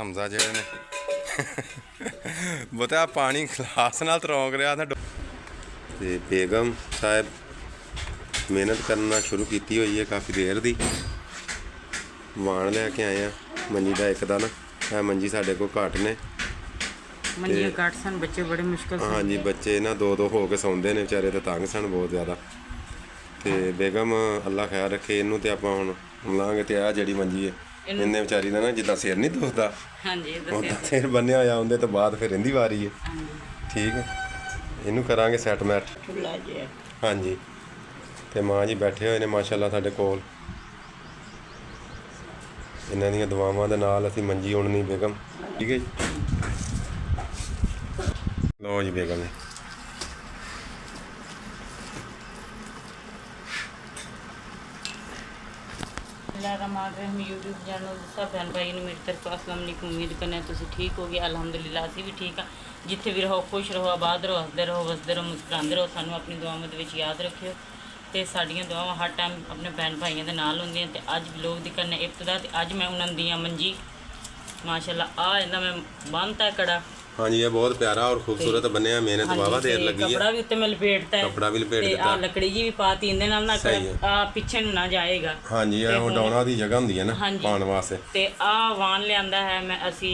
ਹਮਜ਼ਾ ਜਿਹੜੇ ਨੇ ਬਤਾ ਪਾਣੀ ਖਲਾਸ ਨਾਲ ਤਰੋਂਕ ਰਿਹਾ ਤੇ ਬੇਗਮ ਸਾਹਿਬ ਮਿਹਨਤ ਕਰਨਾ ਸ਼ੁਰੂ ਕੀਤੀ ਹੋਈ ਹੈ ਕਾफ़ी ਦੇਰ ਦੀ। ਵਾਣ ਲੈ ਕੇ ਆਏ ਆ ਮੰਜੀ ਦਾ ਇੱਕ ਦਾ ਨਾ, ਇਹ ਮੰਜੀ ਸਾਡੇ ਕੋਲ ਘੱਟ ਨੇ, ਮੰਜੀਆਂ ਘੱਟ ਸਨ, ਬੱਚੇ ਬੜੇ ਮੁਸ਼ਕਲ ਸੇ। ਹਾਂਜੀ ਬੱਚੇ ਨਾ ਦੋ ਹੋ ਕੇ ਸੌਂਦੇ ਨੇ ਵਿਚਾਰੇ, ਤੇ ਤੰਗ ਸਨ ਬਹੁਤ ਜ਼ਿਆਦਾ। ਤੇ ਬੇਗਮ ਅੱਲਾ ਖੈਰ ਰੱਖੇ ਇਹਨੂੰ, ਤੇ ਆਪਾਂ ਹੁਣ ਲਾਂਗੇ। ਤੇ ਆ ਜਿਹੜੀ ਮੰਜੀ ਹੈ ਇਹਨੇ ਵਿਚਾਰੀ ਦਾ ਨਾ ਜਿੱਦਾਂ ਸਿਰ ਨਹੀਂ ਦੁਖਦਾ, ਹਾਂਜੀ ਉਹਦਾ ਸਿਰ ਬੰਨਿਆ ਹੋਇਆ ਉਹਦੇ ਤੋਂ ਬਾਅਦ ਫਿਰ ਇਹਦੀ ਵਾਰੀ ਹੈ। ਠੀਕ ਹੈ, ਇਹਨੂੰ ਕਰਾਂਗੇ ਸੈਟਮੈਂਟ। ਹਾਂਜੀ, ਤੇ ਮਾਂ ਜੀ ਬੈਠੇ ਹੋਏ ਨੇ ਮਾਸ਼ਾਅੱਲਾ ਸਾਡੇ ਕੋਲ। ਇਹਨਾਂ ਦੀਆਂ ਦੁਆਵਾਂ ਦੇ ਨਾਲ ਅਸੀਂ ਮੰਜੀ ਉਣਨੀ ਬੇਗਮ। ਠੀਕ ਹੈ ਜੀ, ਲਓ ਜੀ ਬੇਗਮ हम यूट्यूब चैनल सब भैन भाई ने मेरी तरफ अस्सलाम वालेकुम। उम्मीद करने तुम ठीक हो गए। अलहमदुलिल्लाह असी भी ठीक हाँ। जिथे भी रहो खुश रहो, आबाद रहो, हसते रहो, वसते रहो, मुस्कुराते रहो। सानू अपनी दुआवां दे विच याद रखियो, तो साड़ियाँ दुआवां हर टाइम अपने भैन भाइयों के नाल होंदियां। ते अज व्लॉग दी करने इब्तिदा। ते अज मैं उन्हां दी मंजी माशाअल्लाह आ इहदा मैं बनता है कड़ा। हाँ जी, ये बहुत प्यारा और खूबसूरत बनया। मेहनत वावा देर लगी है। कपड़ा भी उत्ते मैं लपेटता है, कपड़ा भी लपेट दिता है, लकड़ी जी भी पाती इंदे नाल ना आ पिछे नूं ना जाएगा। हाँ जी, ये डाउना दी जगह हुंदी है ना पाउण वास्ते। ते आ वान लियांदा है मैं असी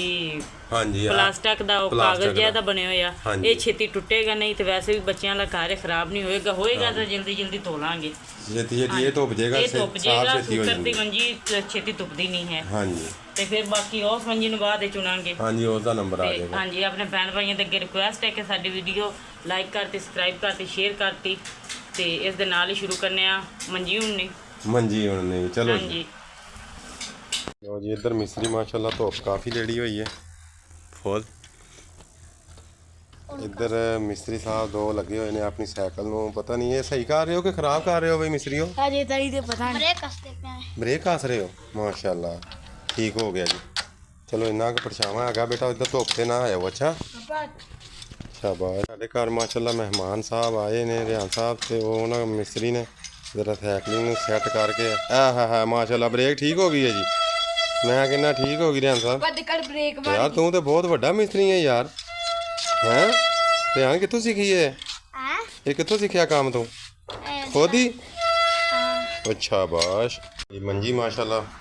हाँ जी, प्लास्टिक दा कागज जिहा दा बने होया। ये छेती टुटेगा नहीं, तो वैसे भी बच्चों का घर खराब नहीं होएगा। होएगा तो जल्दी जल्दी धो लांगे। ये धुप जाएगा, कुकर दी मंजी छेती धुपदी नहीं है। हाँ जी, ਤੇ ਫਿਰ ਬਾਕੀ ਉਸ ਮੰਜੀ ਨੂੰ ਬਾਅਦ ਚੁਣਾਂਗੇ। ਹਾਂਜੀ ਉਸ ਦਾ ਨੰਬਰ ਆ ਜਾਏਗਾ। ਹਾਂਜੀ, ਆਪਣੇ ਭੈਣ ਭਾਈਆਂ ਦੇ ਅੱਗੇ ਰਿਕੁਐਸਟ ਹੈ ਕਿ ਸਾਡੀ ਵੀਡੀਓ ਲਾਈਕ ਕਰਤੀ, ਸਬਸਕ੍ਰਾਈਬ ਕਰਤੀ, ਸ਼ੇਅਰ ਕਰਤੀ। ਤੇ ਇਸ ਦੇ ਨਾਲ ਹੀ ਸ਼ੁਰੂ ਕਰਨੇ ਆ ਮੰਜੀ ਉਣਨੀ। ਚਲੋ ਹਾਂਜੀ ਲੋ ਜੀ, ਇੱਧਰ ਮਿਸਤਰੀ ਮਾਸ਼ਾਅੱਲਾ ਧੁੱਪ ਕਾਫੀ ਜਿਹੜੀ ਹੋਈ ਹੈ ਫੁੱਲ। ਇੱਧਰ ਮਿਸਤਰੀ ਸਾਹਿਬ ਦੋ ਲੱਗੇ ਹੋਏ ਨੇ ਆਪਣੀ ਸਾਈਕਲ ਨੂੰ। ਪਤਾ ਨਹੀਂ ਇਹ ਸਹੀ ਕਰ ਰਹੇ ਹੋ ਕਿ ਖਰਾਬ ਕਰ ਰਹੇ ਹੋ ਬਈ ਮਿਸਤਰੀਓ? ਅਜੇ ਤਾਂ ਇਹਦੇ ਪਤਾ ਨਹੀਂ। ਬ੍ਰੇਕ ਕੱਸ ਰਹੇ ਹੋ? ਮਾਸ਼ਾਅੱਲਾ ठीक हो गया जी। चलो इन्ना क परछावां हैगा बेटा, इधर धुप से ना आयो। अच्छा शाबाश। साढ़े घर माशाअल्लाह मेहमान साहब आए ने, रियान साहब, तो वो ना मिस्त्री ने जरा साइकलिंग सैट करके हाँ माशाअल्लाह ब्रेक ठीक हो गई है जी। मैं कहना ठीक हो गई रियान साहब। यार तू तो बहुत बड़ा मिस्त्री है यार। हैं रियान कितों सीखी है ये? कितों सीखा काम तू? खुद ही? अच्छा बाश। मंजी माशाअल्लाह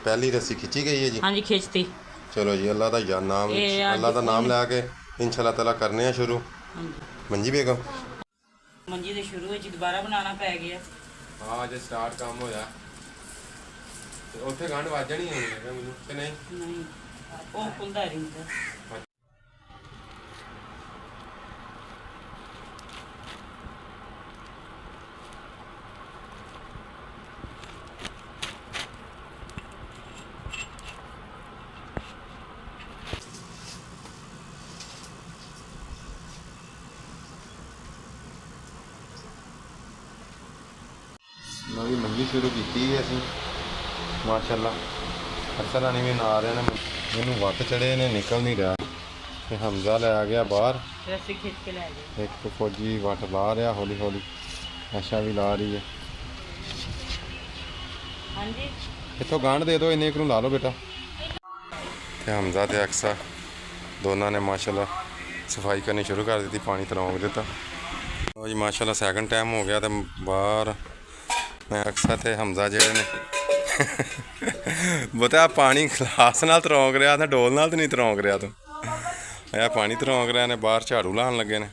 पहली रस्सी खिंची गई है जी। हाँ जी खिंचती। चलो जी, अल्लाह का नाम, अल्लाह का नाम लैके इंशाअल्लाह ताला करने हैं शुरू। मंजी बेगम मंजी दे शुरू ਵਿੱਚ ਦੁਬਾਰਾ ਬਣਾਉਣਾ ਪੈ ਗਿਆ। ਹਾਂ ਜੇ ਸਟਾਰਟ ਕੰਮ ਹੋਇਆ ਤੇ ਉੱਥੇ ਗੰਢ ਵੱਜਣੀ ਹੈ ਮੈਨੂੰ ਕਿ ਨਹੀਂ? ਨਹੀਂ ਉਹ ਖੁੱਲਦਾ ਰਹਿੰਦਾ। नवी मंजी शुरू की असी माशाअल्लाह। अक्सर आने में आ रहे हैं, मैनू वट चढ़े ने निकल नहीं रहा। तो हमजा लै गया बाहर, एक फौजी वट ला रहा हौली हौली, आशा भी ला रही है। इतों गांढ दे दो, इन्ने एक ला लो बेटा। तो हमजा तो अक्सा दोनों ने माशाअल्लाह सफाई करनी शुरू कर दी, पानी तरौंक दिता जी माशाअल्लाह। सैकंड टाइम हो गया तो बाहर मैं अक्सर ते हमजा जेड़े ने बता पानी खलास नाल तरौंक रहा था, डोल नाल तो नहीं तरौंक रहा तू। यह पानी तरौंक रहा ने, बाहर झाड़ू लान लगे ने।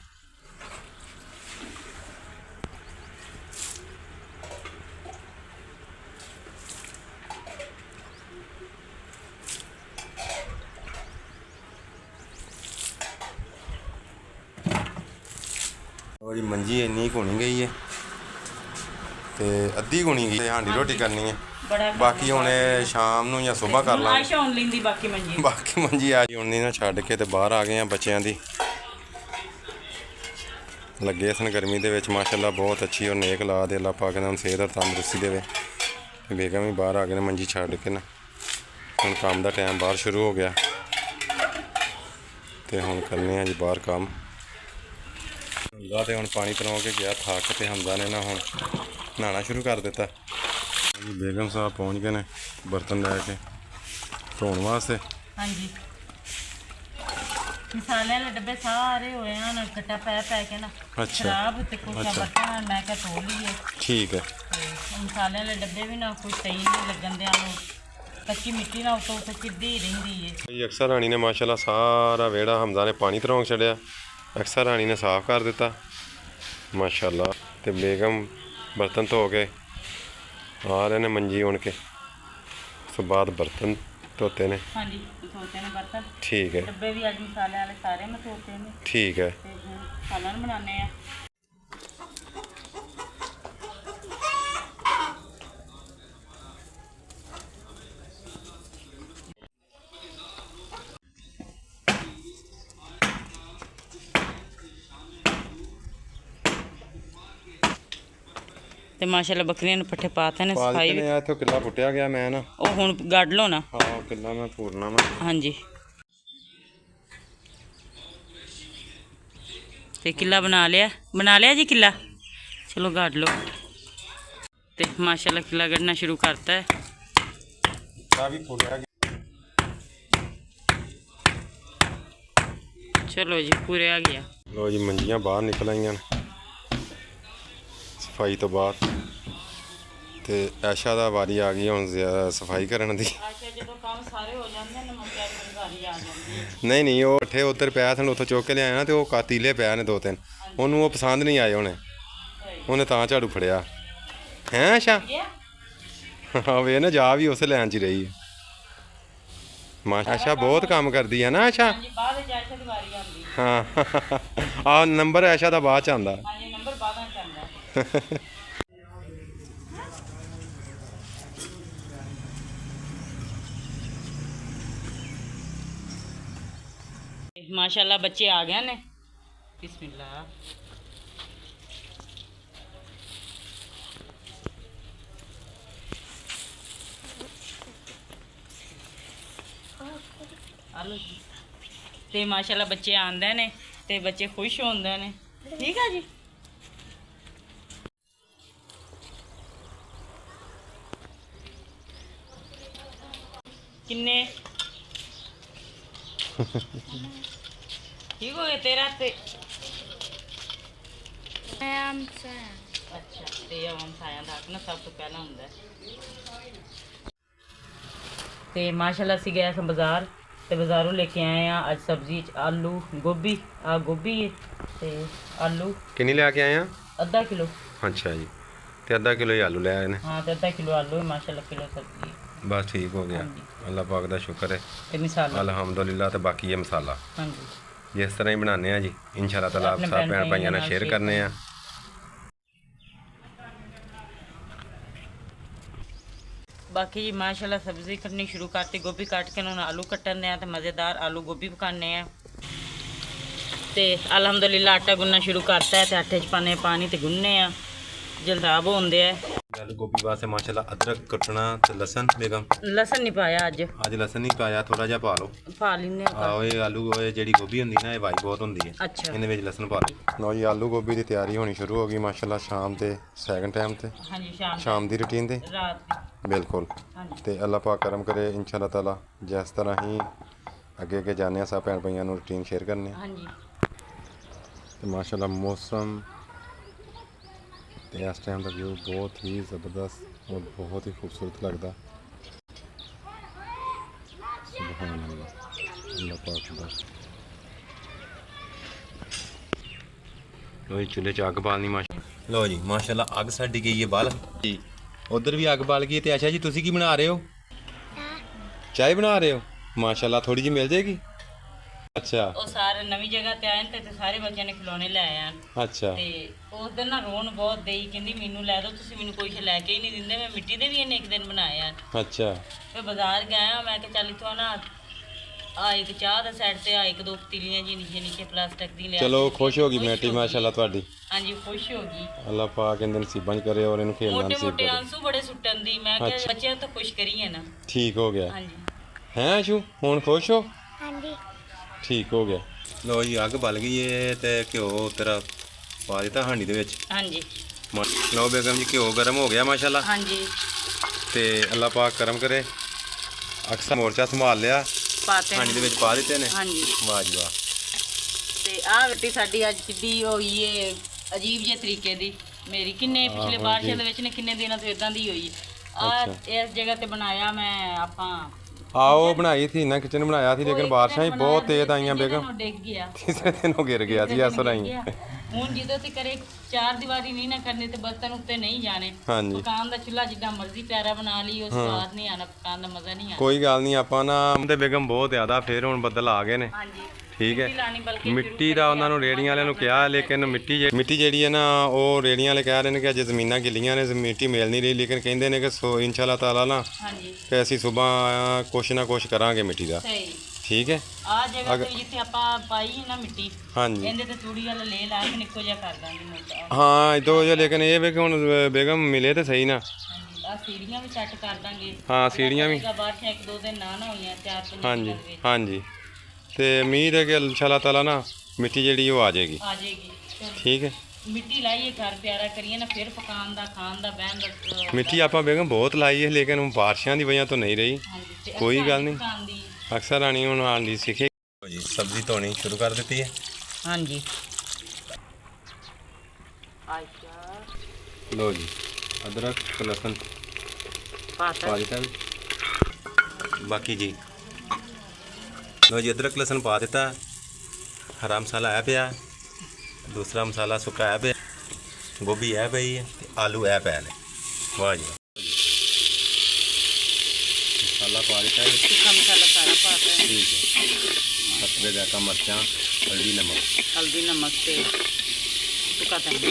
और जी मंजी इन्नी घुनी गई है, तो अद्धी घुनी गई। हांडी रोटी करनी है, बाकी हुण शाम नूं या सुबह कर लांगे। बाकी मंजी आज उन्नी ना छड्ड के ते बाहर आ गए हैं बच्चों की। लगे सन गर्मी दे विच माशाअल्लाह बहुत अच्छी और नेक ला दे। अल्लाह पाक इन्हां नूं सेहत और तंदुरुस्ती देवे। बेगम भी बाहर आ गए ने मंजी छड्ड के ना। हुण काम का टाइम बाहर शुरू हो गया, तो हुण करने हैं जी बाहर काम। हमजा तो हुण पानी तरौ के गया थक, तो हमजा ने ना हुण नहाना शुरू कर दिता। बेगम साहब पहुँच गए ने बर्तन लैके धोने वास्ते। हाँ जी ਮਸਾਲਿਆਂ ਦੇ ਡੱਬੇ ਸਾਰੇ ਹੋਏ ਹਨ ਕੱਟਾ ਪੈ ਕੇ ਨਾ ਅੱਛਾ ਖਰਾਬ ਤੇ ਕੁਛ ਬਰਤਨ ਮੈਂ ਕਿਹਾ ਧੋ ਲਈਏ ਠੀਕ ਹੈ। ਤੇ ਮਸਾਲਿਆਂ ਦੇ ਡੱਬੇ ਵੀ ਨਾ ਕੋਈ ਸਹੀ ਨਹੀਂ ਲੱਗਣ ਦਿਆਂ ਨੂੰ ਕੱਚੀ ਮਿੱਟੀ ਨਾਲ ਉੱਤੋਂ ਸਿੱਧੀ ਹੀ ਰਹਿੰਦੀ ਏ। ਜੀ ਅਕਸਰ ਰਾਣੀ ਨੇ ਮਾਸ਼ਾਅੱਲਾ ਸਾਰਾ ਵਿਹੜਾ ਹਮਜ਼ਾ ਨੇ ਪਾਣੀ ਤਰੋਂਕ ਛੱਡਿਆ। ਅਕਸਰ ਰਾਣੀ ਨੇ ਸਾਫ਼ ਕਰ ਦਿੱਤਾ ਮਾਸ਼ਾਅੱਲਾ। ਤੇ ਬੇਗਮ ਬਰਤਨ ਧੋ ਕੇ ਆ ਰਹੇ ਨੇ ਮੰਜੀ ਉਣ ਕੇ। ਉਸ ਤੋਂ ਬਾਅਦ ਬਰਤਨ ਧੋਤੇ ਨੇ। ਹਾਂਜੀ ਧੋਤੇ ਨੇ ਬਰਤਨ। ਠੀਕ ਹੈ। ਡੱਬੇ ਵੀ ਅੱਜ ਮਸਾਲੇ ਵਾਲੇ ਸਾਰੇ ਮੈਂ ਧੋਤੇ ਨੇ। ਠੀਕ ਹੈ। ਤੇ ਹੁਣ ਸਾਲਨ ਬਣਾਉਂਦੇ ਆ। ਤੇ ਮਾਸ਼ਾਅੱਲਾ ਬੱਕਰੀਆਂ ਨੂੰ ਪੱਠੇ ਪਾਤੇ ਨੇ ਸਫਾਈ ਨੇ ਇੱਥੋਂ ਕਿੱਲਾ ਪੁੱਟਿਆ ਗਿਆ ਮੈਂ ਨਾ ਉਹ ਹੁਣ ਗੱਡ ਲਓ ਨਾ। ਹਾਂ ਕਿੱਲਾ ਮੈਂ ਪੂਰਨਾ ਵਾ। ਹਾਂਜੀ ਤੇ ਕਿੱਲਾ ਬਣਾ ਲਿਆ ਜੀ ਕਿੱਲਾ। ਚਲੋ ਗੱਡ ਲਓ। ਤੇ ਮਾਸ਼ਾਅੱਲਾ ਕਿੱਲਾ ਗੱਡਣਾ ਸ਼ੁਰੂ ਕਰਤਾ ਹੈ। ਆ ਵੀ ਫੁੱਲਿਆ ਗਿਆ। ਚਲੋ ਜੀ ਪੂਰੇ ਆ ਗਿਆ। ਲੋ ਜੀ ਮੰਜੀਆਂ ਬਾਹਰ ਨਿਕਲ ਆਈਆਂ ਨੇ ਸਫਾਈ ਤੋਂ ਬਾਅਦ। ਤੇ ਐਸ਼ਾ ਦਾ ਵਾਰੀ ਆ ਗਈ ਹੁਣ ਸਫਾਈ ਕਰਨ ਦੀ। ਅੱਛਾ ਜਦੋਂ ਕੰਮ ਸਾਰੇ ਹੋ ਜਾਂਦੇ ਨੇ ਮੁੰਡਿਆਂ ਦੀ ਵਾਰੀ ਆ ਜਾਂਦੀ ਹੈ। ਨਹੀਂ ਉਹ ਇੱਥੇ ਉੱਧਰ ਪਿਆ ਸਨ ਉੱਥੋਂ ਚੁੱਕ ਕੇ ਲਿਆਇਆ ਨਾ ਤੇ ਉਹ ਕਾਤੀਲੇ ਪਿਆ ਨੇ 2-3 ਉਹਨੂੰ ਉਹ ਪਸੰਦ ਨਹੀਂ ਆਏ ਉਹਨੇ ਤਾਂ ਝਾੜੂ ਫੜਿਆ ਹੈ ਆਸ਼ਾ। ਹਾਂ ਵੇ ਨਾ ਜਾ ਵੀ ਉਸੇ ਲਾਈਨ 'ਚ ਹੀ ਰਹੀ ਹੈ। ਆਸ਼ਾ ਬਹੁਤ ਕੰਮ ਕਰਦੀ ਹੈ ਨਾ ਆਸ਼ਾ। ਹਾਂਜੀ ਬਾਅਦ ਵਿੱਚ ਐਸ਼ਾ ਦੀ ਵਾਰੀ ਆਉਂਦੀ। ਹਾਂ ਆਹ ਨੰਬਰ ਆਸ਼ਾ ਦਾ ਬਾਅਦ 'ਚ ਆਉਂਦਾ। ਹਾਂਜੀ ਨੰਬਰ ਬਾਅਦਾਂ 'ਚ ਆਉਂਦਾ। माशाल्लाह बच्चे आ गए ने। बिस्मिल्लाह। ते माशाल्लाह बच्चे आंदे ने ते बच्चे खुश होंदे ने। ठीक है जी। किन्ने ठीक हो गया तेरा ते अच्छा ते हमसाया दा ना सब तो पहला हुंदा है। ते माशाल्लाह सी गए बाजार ते बाजारों लेके आए हैं आज सब्जी आलू गोभी आ गोभी है ते आलू किन्नी लेके आए हैं? आधा किलो। अच्छा जी ते आधा किलो ही आलू ले आए ने। हाँ ते आधा किलो आलू है माशाल्लाह किलो सब्जी। बस ठीक हो गया अल्लाह पाक दा शुक्र है। ते मसाला अल्हम्दुलिल्लाह। ते बाकी ये मसाला हाँ जी जिस तरह ही बनाने हैं जी इंशाअल्लाह ताला आप सब भैन भाइयों ने शेयर करने हैं। बाकी जी माशाल्लाह सब्जी कटनी शुरू करती गोभी काट के उन्होंने आलू कट्टन हैं तो मज़ेदार आलू गोभी पकाने हैं। तो अल्हम्दुलिल्लाह आटा गुनना शुरू करता है तो आटे च पाने पानी तो गुनने हैं जल्दाब होंदे है। आलू गोभी वास्ते माशाल्लाह अदरक कटना ते लसन बेगम लसन नहीं पाया अज लसन नहीं पाया थोड़ा जिहा पा लो। पा लेने ये आलू जेहड़ी गोभी होंदी ना ये वाई बहुत होंदी है। अच्छा इहदे विच लसन पा लो। लो जी आलू गोभी की तैयारी होनी शुरू हो गई माशाल्लाह शाम के सैकंड टाइम ते हाँ जी शाम की रूटीन ते रात बिल्कुल। ते अल्लाह पाक करम करे इंशाअल्लाह ताला जिस तरह ही अगे अगे जाने सब भैन भाइयों नूं रूटीन शेयर करने। हाँ जी ते माशाल्लाह मौसम ते इस टाइम का व्यू बहुत ही ज़बरदस्त और बहुत ही खूबसूरत लगता। सुभान अल्लाह अल्लाह पाक दा। लो जी चूल्हे च अग बालनी माशा लो जी माशाल्लाह अग साड़ी गई है बाल जी। उधर भी अग बाल गई है। आशा जी तुसी की बना रहे हो? चाय बना रहे हो माशाल्लाह थोड़ी जी मिल जाएगी। अच्छा ਉਹ ਸਾਰੇ ਨਵੀਂ ਜਗ੍ਹਾ ਤੇ ਆਏ ਨੇ ਤੇ ਸਾਰੇ ਬੱਚਿਆਂ ਨੇ ਖਿਡੌਣੇ ਲੈ ਆਏ अच्छा ਤੇ ਉਸ ਦਿਨ ਨਾ ਰੋਣ ਬਹੁਤ ਦੇਈ ਕਹਿੰਦੀ ਮੈਨੂੰ ਲੈ ਦਿਓ ਤੁਸੀਂ ਮੈਨੂੰ ਕੋਈ ਲੈ ਕੇ ਹੀ ਨਹੀਂ ਦਿੰਦੇ ਮੈਂ ਮਿੱਟੀ ਦੇ ਵੀ ਇਹਨੇ ਇੱਕ ਦਿਨ ਬਣਾਏ ਆ। अच्छा ਫਿਰ ਬਾਜ਼ਾਰ ਗਿਆ ਮੈਂ ਕਿ ਚੱਲ ਇਥੋਂ ਨਾ ਆ ਇੱਕ ਚਾਹ ਦਾ ਸੈੱਟ ਤੇ ਆ ਇੱਕ ਦੋ ਪਤੀਲੀਆਂ ਜੀ ਨੀਚੇ ਨੀਚੇ ਪਲਾਸਟਿਕ ਦੀ ਲਿਆ। चलो खुश होगी बेटी माशाल्लाह ਤੁਹਾਡੀ। ਹਾਂਜੀ ਖੁਸ਼ ਹੋ ਗਈ। अल्लाह पाक इन नसीबां च करे और इन्हू खेलना ਮੋਟੇ नसीब ਮੋਟੇ करे। ਆਂਸੂ ਬੜੇ ਸੁੱਟਣ ਦੀ ਮੈਂ ਕਿ ਬੱਚਿਆਂ ਤੋਂ ਖੁਸ਼ ਕਰੀਏ ਨਾ। ठीक हो गया ਹਾਂਜੀ हैं आशू हुण खुश हो? हाँ जी ठीक हो गया। लो जी अग बल गई है तो घ्यो तेरा पा दिता हांडी दे विच। ਹਾਂਜੀ लो बेगम जी घ्यो गर्म हो गया माशाल्लाह। ਹਾਂਜੀ ते अल्लाह पाक करम करे अक्सर मोर्चा संभाल लिया ਪਾਤੇ हांडी दे विच पा दिते ने। ਹਾਂਜੀ वाह जी वाह ਤੇ ਆਹ ਰੋਟੀ ਸਾਡੀ ਅੱਜ ਦੀ ਹੋਈ ਏ ਅਜੀਬ ਜਿਹੇ ਤਰੀਕੇ ਦੀ। ਮੇਰੀ ਕਿੰਨੇ ਪਿਛਲੇ ਬਾਰਿਸ਼ਾਂ ਦੇ ਵਿੱਚ ਨੇ ਕਿੰਨੇ ਦਿਨਾਂ ਤੋਂ ਇਦਾਂ ਦੀ ਹੋਈ ਆ। ਇਸ ਜਗ੍ਹਾ ਤੇ ਬਣਾਇਆ ਮੈਂ ਆਪਾਂ ਆਓ ਬਣਾਈ ਸੀ ਨਾ ਕਿਚਨ ਬਣਾਇਆ ਸੀ ਲੇਕਿਨ ਬਾਰਿਸ਼ਾਂ ਹੀ ਬਹੁਤ ਤੇਜ਼ ਆਈਆਂ ਬੇਗਮ। ਉਹ ਡਿੱਗ ਗਿਆ, ਤੀਸਰੇ ਦਿਨ ਉਹ ਗਿਰ ਗਿਆ ਸੀ ਇਸ ਤਰ੍ਹਾਂ ਹੀ। ਹੁਣ ਜਦੋਂ ਤੇ ਕਰੇ ਚਾਰ ਦੀਵਾਰੀ ਨਹੀਂ ਨਾ ਕਰਨੀ ਤੇ ਬਰਤਨ ਉੱਤੇ ਨਹੀਂ ਜਾਣੇ। ਹਾਂਜੀ ਪਕਾਨ ਦਾ ਚੁੱਲ੍ਹਾ ਜਿੱਦਾਂ ਮਰਜ਼ੀ ਪਿਆਰਾ ਬਣਾ ਲਈ, ਉਹ ਸਵਾਦ ਨਹੀਂ ਆਣਾ, ਪਕਾਨ ਦਾ ਮਜ਼ਾ ਨਹੀਂ ਆਣਾ। ਕੋਈ ਗੱਲ ਨਹੀਂ ਆਪਾਂ ਨਾ ਤੇ ਬੇਗਮ ਬਹੁਤ ਜ਼ਿਆਦਾ ਫੇਰ ਹੁਣ ਬੱਦਲ ਆ ਗਏ ਨੇ। ਹਾਂਜੀ ਠੀਕ ਹੈ ਲਾਣੀ ਬਲਕਿ ਮਿੱਟੀ ਦਾ ਉਹਨਾਂ ਨੂੰ ਰੇੜੀਆਂ ਵਾਲਿਆਂ ਨੂੰ ਕਿਹਾ ਲੇਕਿਨ ਮਿੱਟੀ ਜਿਹੜੀ ਹੈ ਨਾ ਉਹ ਰੇੜੀਆਂ ਵਾਲੇ ਕਹਿ ਰਹੇ ਨੇ ਕਿ ਅਜੇ ਜ਼ਮੀਨਾਂ ਗਿੱਲੀਆਂ ਨੇ ਮਿੱਟੀ ਮਿਲ ਨਹੀਂ ਰਹੀ ਲੇਕਿਨ ਕਹਿੰਦੇ ਨੇ ਕਿ ਇਨਸ਼ਾ ਤਾਲਾ ਨਾ ਹਾਂਜੀ ਕਿ ਅਸੀਂ ਸਵੇਰ ਕੁਛ ਨਾ ਕੁਛ ਕਰਾਂਗੇ ਮਿੱਟੀ ਦਾ। ਸਹੀ ਠੀਕ ਹੈ ਆ ਜਗ੍ਹਾ ਤੇ ਜਿੱਥੇ ਆਪਾਂ ਪਾਈ ਨਾ ਮਿੱਟੀ ਹਾਂਜੀ ਇਹਦੇ ਤੇ ਤੂੜੀ ਵਾਲਾ ਲੈ ਲਾ ਕੇ ਨਿੱਕੋ ਜਿਹਾ ਕਰ ਦਾਂਗੇ ਮੋਟਾ। ਹਾਂ ਇਦੋਂ ਜਿਹਾ ਲੇਕਿਨ ਇਹ ਵੀ ਕਿ ਹੁਣ ਬੇਗਮ ਮਿਲੇ ਤੇ ਸਹੀ ਨਾ। ਹਾਂਜੀ ਆ ਸੀੜੀਆਂ ਵੀ ਸੈੱਟ ਕਰ ਦਾਂਗੇ। ਹਾਂ ਸੀੜੀਆਂ ਵੀ ਬਾਰਿਸ਼ਾਂ ਇੱਕ ਦੋ ਦਿਨ ਨਾ ਹੋਈਆਂ 4-5 ਹਾਂਜੀ ਦਿਨ ਵਿੱਚ ਹਾਂਜੀ ਤੇ ਉਮੀਦ ਹੈ ਕਿ ਇਨਸ਼ਾ ਤਾਲਾ ਨਾ ਮਿੱਟੀ ਜਿਹੜੀ ਉਹ ਆ ਜਾਏਗੀ। ਆ ਜਾਏਗੀ। ਚਲੋ, ਠੀਕ ਹੈ ਮਿੱਟੀ ਲਾਈਏ ਘਰ ਪਿਆਰਾ ਕਰੀਏ ਨਾ, ਫਿਰ ਪਕਾਨ ਦਾ ਖਾਣ ਦਾ ਬਹਿਣ ਦਾ। ਮਿੱਟੀ ਆਪਾਂ ਬੇਗਮ ਬਹੁਤ ਲਾਈ ਹੈ ਲੇਕਿਨ ਹੁਣ ਬਾਰਿਸ਼ਾਂ ਦੀ ਵਜ੍ਹਾ ਤੋਂ ਨਹੀਂ ਰਹੀ। ਹਾਂਜੀ ਤੇ ਕੋਈ ਗੱਲ ਨਹੀਂ ਪਕਾਨ ਦੀ। ਅਕਸਰ ਆਣੀ ਹੁਣ ਆਉਣ ਦੀ ਸਿੱਖੇ ਜੀ। ਸਬਜ਼ੀ ਧੋਣੀ ਸ਼ੁਰੂ ਕਰ ਦਿੱਤੀ ਹੈ। ਹਾਂਜੀ ਆਇਸ਼ਾ ਲੋ ਜੀ ਅਦਰਕ ਲਸਣ ਪਾਤਾ ਪਾ ਦਿੱਤਾ ਬਾਕੀ ਜੀ ਲੋ ਜੀ ਅਦਰਕ ਲਸਣ ਪਾ ਦਿੱਤਾ। ਹਰਾ ਮਸਾਲਾ ਹੈ ਪਿਆ, ਦੂਸਰਾ ਮਸਾਲਾ ਸੁੱਕਾ ਹੈ ਪਿਆ, ਗੋਭੀ ਹੈ ਪਈ ਹੈ ਤੇ ਆਲੂ ਹੈ ਪਏ ਨੇ। ਵਾਹ ਜੀ ਮਸਾਲਾ ਪਾ ਦਿੱਤਾ ਹੈ। ਸੁੱਕਾ ਮਸਾਲਾ ਸਾਰਾ ਪਾਤਾ ਹੈ। ठीक है सतरे जाका मिर्चा हल्दी नमक हल्दी नमक से सुखा धनिया।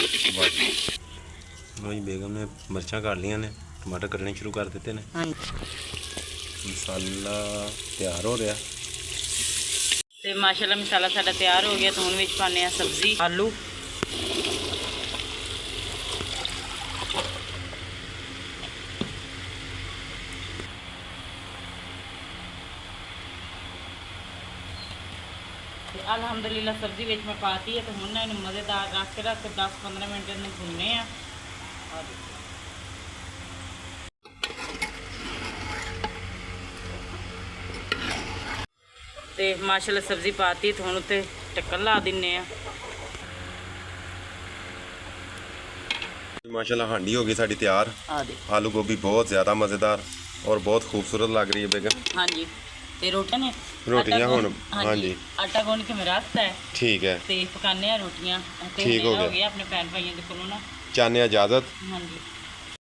लो जी बेगम ने मिर्चा काट लिया ने टमाटर कटने शुरू कर दिते ने। हाँ मसाला तैयार हो रहा ਤੇ ਮਾਸ਼ਾਅੱਲਾ ਮਸਾਲਾ ਸਾਡਾ ਤਿਆਰ ਹੋ ਗਿਆ। ਤਾਂ ਹੁਣ ਵਿੱਚ ਪਾਣੇ ਆ ਸਬਜ਼ੀ ਆਲੂ। ਅਲਹਮਦੁਲਿਲਾ ਸਬਜ਼ੀ ਵਿੱਚ ਮੈਂ ਪਾਤੀ ਹੈ। ਤੇ ਹੁਣ ਨਾ ਇਹਨੂੰ ਮਜ਼ੇਦਾਰ ਰੱਖ ਕੇ 10-15 ਮਿੰਟ ਇਹਨੂੰ ਭੁੰਨਨੇ ਆ। ਤੇ ਮਾਸ਼ਾਅੱਲਾ ਸਬਜ਼ੀ ਪਾਤੀ ਤੇ ਹੁਣ ਉੱਤੇ ਢੱਕਣ ਲਾ ਦਿੰਨੇ ਆ। माशाल्लाह हांडी हो गई साड़ी तैयार। ਆ ਦੇ आलू गोभी बहुत ज़्यादा मज़ेदार और बहुत खूबसूरत लग रही है बेगम। ਹਾਂਜੀ ਤੇ ਰੋਟੀਆਂ ਨੇ ਰੋਟੀਆਂ ਹੁਣ ਹਾਂਜੀ ਆਟਾ ਗੁੰਨ ਕੇ ਮੈਂ ਰੱਖਤਾ ਹੈ ठीक है ਤੇ ਪਕਾਨੇ ਆ ਰੋਟੀਆਂ। ਤੇ ਠੀਕ ਹੋ ਹਨੇਰਾ ਗਿਆ। ਆਪਣੇ ਭੈਣ ਭਾਈਆਂ ਦੇ ਕੋਲੋਂ ਨਾ चाहने इजाज़त। ਹਾਂਜੀ